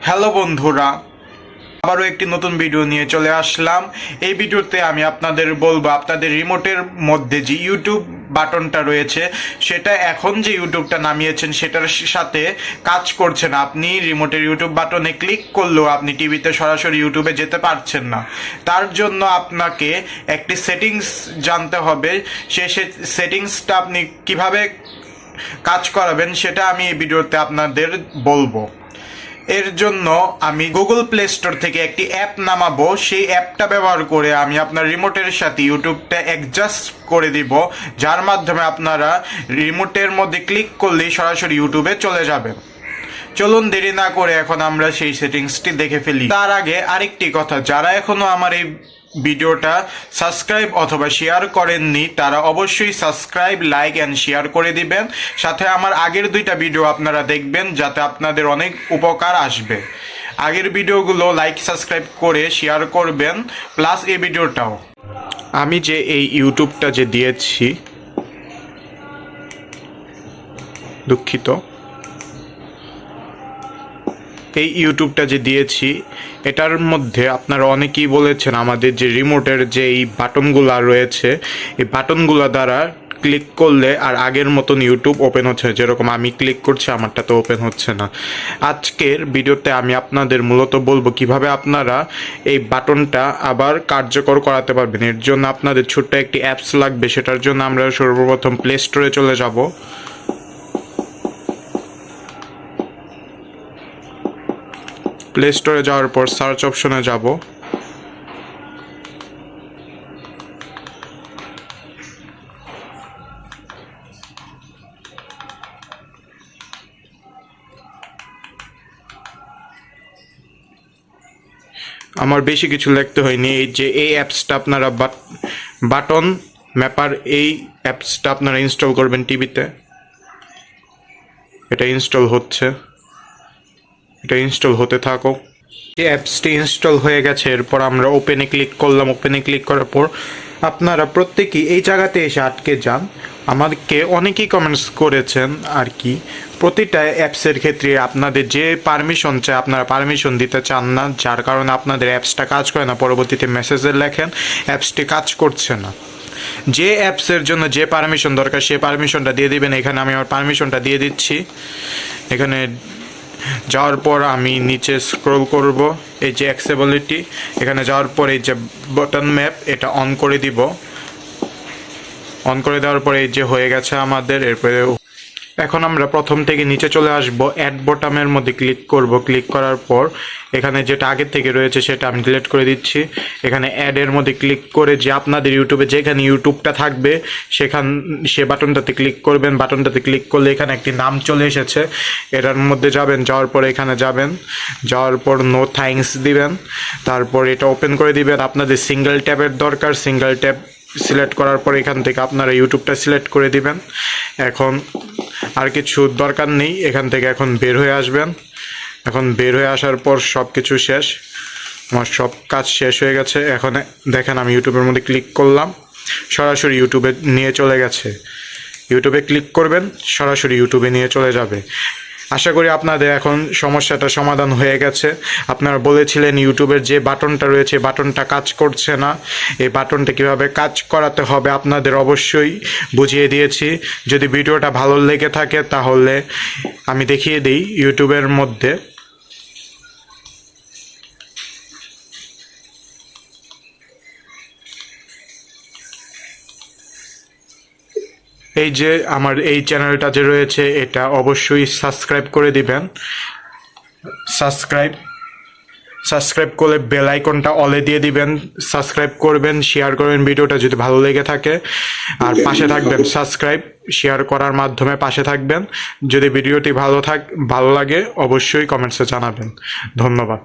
Hello বন্ধুরা, আবারও একটি নতুন ভিডিও নিয়ে চলে আসলাম। এই ভিডিওতে আমি আপনাদের বলবো আপনাদের রিমোটের মধ্যে যে ইউটিউব বাটনটা রয়েছে সেটা এখন যে ইউটিউবটা নামিয়েছেন সেটার সাথে কাজ করছে না। আপনি রিমোটের ইউটিউব বাটনে ক্লিক করলেও আপনি টিভিতে সরাসরি ইউটিউবে যেতে পারছেন না। তার জন্য আপনাকে একটি সেটিংস জানতে হবে। সেই সেটিংসটা আপনি কিভাবে কাজ করাবেন সেটা আমি এই ভিডিওতে আপনাদের বলবো। এর জন্য আমি গুগল প্লে স্টোর থেকে একটি অ্যাপ নামাবো। সেই অ্যাপটা ব্যবহার করে আমি আপনার রিমোটের সাথে ইউটিউবটা অ্যাডজাস্ট করে দিব, যার মাধ্যমে আপনারা রিমোটের মধ্যে ক্লিক করলেই সরাসরি ইউটিউবে চলে যাবেন। চলুন দেরি না করে এখন আমরা সেই সেটিংসটি দেখে ফেলি। তার আগে আরেকটি কথা, যারা এখনো আমার এই ভিডিওটা সাবস্ক্রাইব অথবা শেয়ার করেননি তারা অবশ্যই সাবস্ক্রাইব, লাইক অ্যান্ড শেয়ার করে দিবেন। সাথে আমার আগের দুইটা ভিডিও আপনারা দেখবেন, যাতে আপনাদের অনেক উপকার আসবে। আগের ভিডিওগুলো লাইক, সাবস্ক্রাইব করে শেয়ার করবেন, প্লাস এই ভিডিওটাও। আমি যে এই ইউটিউবটা যে দিয়েছি, দুঃখিত, এই ইউটিউবটা যে দিয়েছি এটার মধ্যে আপনারা অনেকেই বলেছেন আমাদের যে রিমোটের যে এই বাটনগুলো রয়েছে এই বাটনগুলো দ্বারা ক্লিক করলে আর আগের মতন ইউটিউব ওপেন হচ্ছে, যেরকম আমি ক্লিক করছি আমারটা তো ওপেন হচ্ছে না। আজকের ভিডিওতে আমি আপনাদের মূলত বলবো কিভাবে আপনারা এই বাটনটা আবার কার্যকর করাতে পারবেন। এর জন্য আপনাদের ছোট্ট একটি অ্যাপস লাগবে। সেটার জন্য আমরা সর্বপ্রথম প্লে স্টোরে চলে যাব। প্লে স্টোরে যাওয়ার পর সার্চ অপশনে যাব। আমার বেশি কিছু লিখতে হয়নি। এই যে এই অ্যাপসটা আপনারা বাটন ম্যাপার, এই অ্যাপসটা আপনারা ইনস্টল করবেন টিভিতে। এটা ইনস্টল হচ্ছে, এটা ইনস্টল হতে থাকো। এই অ্যাপসটি ইনস্টল হয়ে গেছে। এরপর আমরা ওপেনে ক্লিক করলাম। ওপেনে ক্লিক করার পর আপনারা প্রত্যেকেই এই জায়গাতে এসে আটকে যান। আমাকে অনেকেই কমেন্টস করেছেন আর কি, প্রতিটা অ্যাপসের ক্ষেত্রে আপনাদের যে পারমিশন চায় আপনারা পারমিশন দিতে চান না, যার কারণে আপনাদের অ্যাপসটা কাজ করে না। পরবর্তীতে মেসেজে লেখেন অ্যাপসটি কাজ করছে না। যে অ্যাপসের জন্য যে পারমিশন দরকার সেই পারমিশনটা দিয়ে দিবেন। এখানে আমি আমার পারমিশনটা দিয়ে দিচ্ছি। এখানে যাওয়ার পর আমি নিচে স্ক্রল করব, এই যে অ্যাক্সেসিবিলিটি, এখানে যাওয়ার পর এই যে বাটন ম্যাপ এটা অন করে দিব। অন করে দেওয়ার পরে এই যে হয়ে গেছে আমাদের। এরপরে এখন আমরা প্রথম থেকে নিচে চলে আসব, অ্যাড বোতামের মধ্যে ক্লিক করব। ক্লিক করার পর এখানে যেটা আগের থেকে রয়েছে সেটা আমি ডিলিট করে দিচ্ছি। এখানে অ্যাডের মধ্যে ক্লিক করে যে আপনাদের ইউটিউবে যেখানে ইউটিউবটা থাকবে সে বাটনটাতে ক্লিক করবেন। বাটনটাতে ক্লিক করলে এখানে একটি নাম চলে এসেছে, এটার মধ্যে যাবেন। যাওয়ার পর এখানে যাবেন, যাওয়ার পর নো থ্যাঙ্কস দিবেন। তারপর এটা ওপেন করে দিবেন। আপনাদের সিঙ্গেল ট্যাবের দরকার, সিঙ্গেল ট্যাব সিলেক্ট করার পর এখান থেকে আপনারা ইউটিউবটা সিলেক্ট করে দিবেন। এখন আর কিছু দরকার নেই, এখান থেকে এখন বের হয়ে আসবেন। এখন বের হয়ে আসার পর সব কিছু শেষ, আমার সব কাজ শেষ হয়ে গেছে। এখন দেখেন আমি ইউটিউবের মধ্যে ক্লিক করলাম, সরাসরি ইউটিউবে নিয়ে চলে গেছে। ইউটিউবে ক্লিক করবেন, সরাসরি ইউটিউবে নিয়ে চলে যাবে। আশা করি আপনাদের এখন সমস্যাটা সমাধান হয়ে গেছে। আপনারা বলেছিলেন ইউটিউবের যে বাটনটা রয়েছে বাটনটা কাজ করছে না, এই বাটনটা কিভাবে কাজ করাতে হবে আপনাদের অবশ্যই বুঝিয়ে দিয়েছি। যদি ভিডিওটা ভালো লেগে থাকে তাহলে আমি দেখিয়ে দিই ইউটিউবের মধ্যে। এই যে আমার এই চ্যানেলটা যে রয়েছে এটা অবশ্যই সাবস্ক্রাইব করে দিবেন। সাবস্ক্রাইব করলে বেল আইকনটা অলে দিয়ে দিবেন। সাবস্ক্রাইব করবেন, শেয়ার করবেন ভিডিওটা যদি ভালো লেগে থাকে, আর পাশে থাকবেন। সাবস্ক্রাইব শেয়ার করার মাধ্যমে পাশে থাকবেন। যদি ভিডিওটি ভালো লাগে অবশ্যই কমেন্টসে জানাবেন। ধন্যবাদ।